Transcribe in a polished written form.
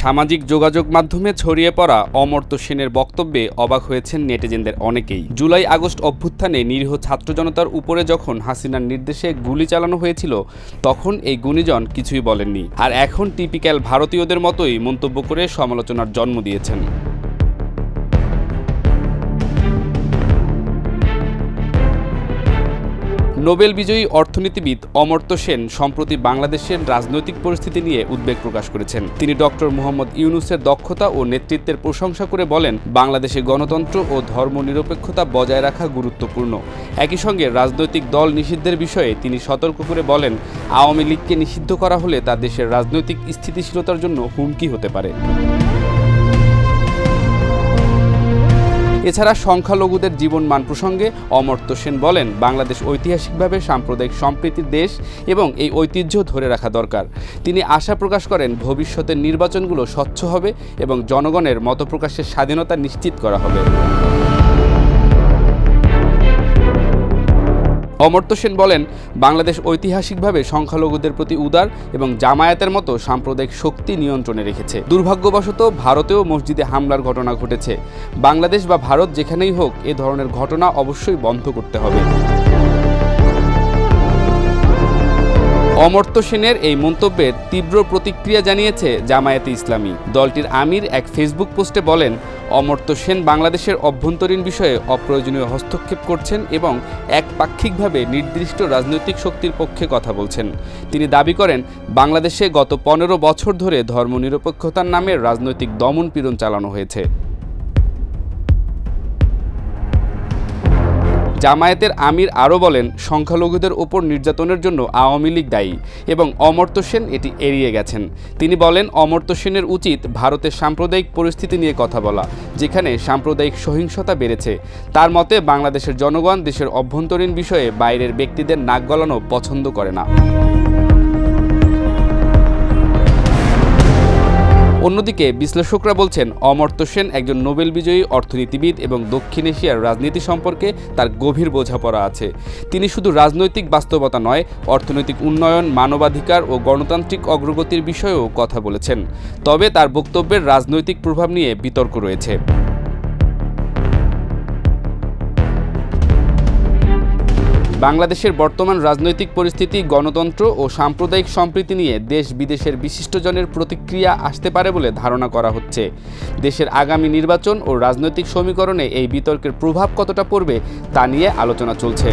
সামাজিক যোগাযোগ মাধ্যমে ছড়িয়ে পড়া অমর্ত্য সেনের বক্তব্যে অবাক হয়েছেন নেটিজেনদের অনেকেই। জুলাই আগস্ট অভ্যুত্থানে নিরীহ ছাত্র জনতার উপরে যখন হাসিনার নির্দেশে গুলি চালানো হয়েছিল তখন এই গুণীজন কিছুই বলেননি, আর এখন টিপিক্যাল ভারতীয়দের মতোই মন্তব্য করে সমালোচনার জন্ম দিয়েছেন। নোবেল বিজয়ী অর্থনীতিবিদ অমর্ত্য সেন সম্প্রতি বাংলাদেশের রাজনৈতিক পরিস্থিতি নিয়ে উদ্বেগ প্রকাশ করেছেন। তিনি ডক্টর মোহাম্মদ ইউনূসের দক্ষতা ও নেতৃত্বের প্রশংসা করে বলেন, বাংলাদেশে গণতন্ত্র ও ধর্মনিরপেক্ষতা বজায় রাখা গুরুত্বপূর্ণ। একই সঙ্গে রাজনৈতিক দল নিষিদ্ধের বিষয়ে তিনি সতর্ক করে বলেন, আওয়ামী লীগকে নিষিদ্ধ করা হলে তা দেশের রাজনৈতিক স্থিতিশীলতার জন্য হুমকি হতে পারে। এছাড়া সংখ্যালঘুদের জীবনমান প্রসঙ্গে অমর্ত্য সেন বলেন, বাংলাদেশ ঐতিহাসিকভাবে সাম্প্রদায়িক সম্প্রীতির দেশ এবং এই ঐতিহ্য ধরে রাখা দরকার। তিনি আশা প্রকাশ করেন ভবিষ্যতের নির্বাচনগুলো স্বচ্ছ হবে এবং জনগণের মতপ্রকাশের স্বাধীনতা নিশ্চিত করা হবে। অমর্ত্য সেন বলেন, বাংলাদেশ ঐতিহাসিকভাবে সংখ্যালঘুদের প্রতি উদার এবং জামায়াতের মতো সাম্প্রদায়িক শক্তি নিয়ন্ত্রণে রেখেছে। দুর্ভাগ্যবশত ভারতেও মসজিদে হামলার ঘটনা ঘটেছে। বাংলাদেশ বা ভারত যেখানেই হোক এ ধরনের ঘটনা অবশ্যই বন্ধ করতে হবে। অমর্ত্য সেনের এই মন্তব্যের তীব্র প্রতিক্রিয়া জানিয়েছে জামায়াতে ইসলামী। দলটির আমির এক ফেসবুক পোস্টে বলেন, অমর্ত্য সেন বাংলাদেশের অভ্যন্তরীণ বিষয়ে অপ্রয়োজনীয় হস্তক্ষেপ করছেন এবং একপাক্ষিকভাবে নির্দিষ্ট রাজনৈতিক শক্তির পক্ষে কথা বলছেন। তিনি দাবি করেন, বাংলাদেশে গত 15 বছর ধরে ধর্মনিরপেক্ষতার নামে রাজনৈতিক দমন-পীড়ন চালানো হয়েছে। জামায়াতের আমির আরও বলেন, সংখ্যালঘুদের ওপর নির্যাতনের জন্য আওয়ামী লীগ দায়ী এবং অমর্ত্য সেন এটি এড়িয়ে গেছেন। তিনি বলেন, অমর্ত্য সেনের উচিত ভারতের সাম্প্রদায়িক পরিস্থিতি নিয়ে কথা বলা, যেখানে সাম্প্রদায়িক সহিংসতা বেড়েছে। তার মতে বাংলাদেশের জনগণ দেশের অভ্যন্তরীণ বিষয়ে বাইরের ব্যক্তিদের নাক গলানো পছন্দ করে না। অন্যদিকে বিশ্লেষকরা বলছেন, অমর্ত্য সেন একজন নোবেল বিজয়ী অর্থনীতিবিদ এবং দক্ষিণ এশিয়ার রাজনীতি সম্পর্কে তার গভীর বোঝাপড়া আছে। তিনি শুধু রাজনৈতিক বাস্তবতা নয়, অর্থনৈতিক উন্নয়ন, মানবাধিকার ও গণতান্ত্রিক অগ্রগতির বিষয়েও কথা বলেছেন। তবে তার বক্তব্যের রাজনৈতিক প্রভাব নিয়ে বিতর্ক রয়েছে। বাংলাদেশের বর্তমান রাজনৈতিক পরিস্থিতি, গণতন্ত্র ও সাম্প্রদায়িক সম্প্রীতি নিয়ে দেশ বিদেশের বিশিষ্টজনের প্রতিক্রিয়া আসতে পারে বলে ধারণা করা হচ্ছে। দেশের আগামী নির্বাচন ও রাজনৈতিক সমীকরণে এই বিতর্কের প্রভাব কতটা পড়বে তা নিয়ে আলোচনা চলছে।